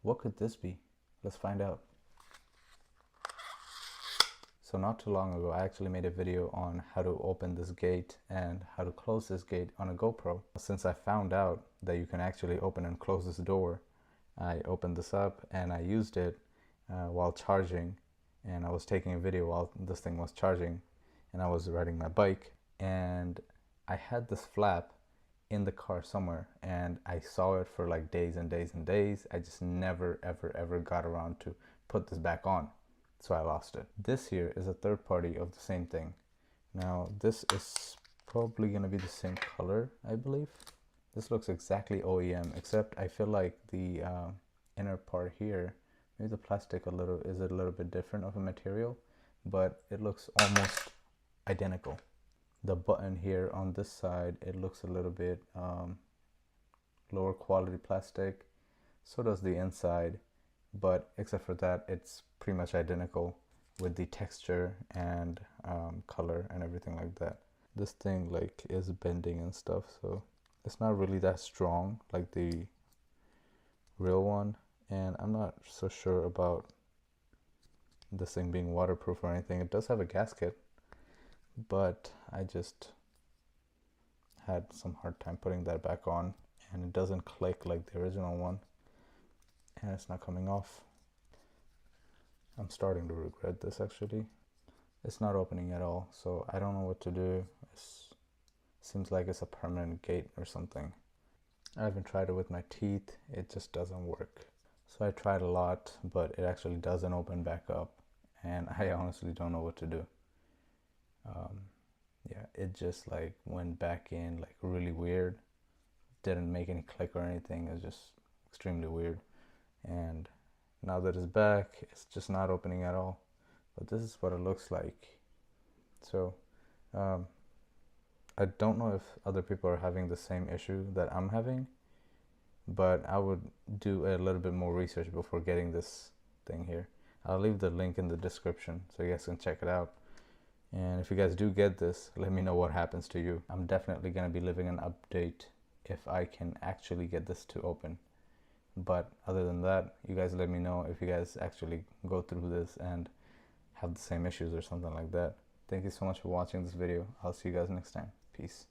What could this be? Let's find out. So not too long ago, I actually made a video on how to open this gate and how to close this gate on a GoPro. Since I found out that you can actually open and close this door, I opened this up and I used it while charging, and I was taking a video while this thing was charging, and I was riding my bike, and I had this flap in the car somewhere, and I saw it for like days and days and days. I just never ever got around to put this back on, so I lost it. This here is a third party of the same thing. Now this is probably gonna be the same color, I believe. This looks exactly OEM, except I feel like the inner part here, maybe the plastic is a little bit different of a material, but it looks almost identical. The button here on this side, it looks a little bit lower quality plastic. So does the inside, but except for that, it's pretty much identical with the texture and color and everything like that. This thing like is bending and stuff, so it's not really that strong like the real one, and I'm not so sure about this thing being waterproof or anything. It does have a gasket, but I just had some hard time putting that back on, and it doesn't click like the original one, and it's not coming off. I'm starting to regret this actually. It's not opening at all, so I don't know what to do. It seems like it's a permanent gate or something. I haven't tried it with my teeth, it just doesn't work. So I tried a lot, but it actually doesn't open back up, and I honestly don't know what to do. Yeah, it just like went back in like really weird. Didn't make any click or anything. It's just extremely weird. And now that it's back, it's just not opening at all. But this is what it looks like. So I don't know if other people are having the same issue that I'm having, but I would do a little bit more research before getting this thing here. I'll leave the link in the description so you guys can check it out. And if you guys do get this, let me know what happens to you. I'm definitely going to be leaving an update if I can actually get this to open. But other than that, you guys let me know if you guys actually go through this and have the same issues or something like that. Thank you so much for watching this video. I'll see you guys next time. Peace.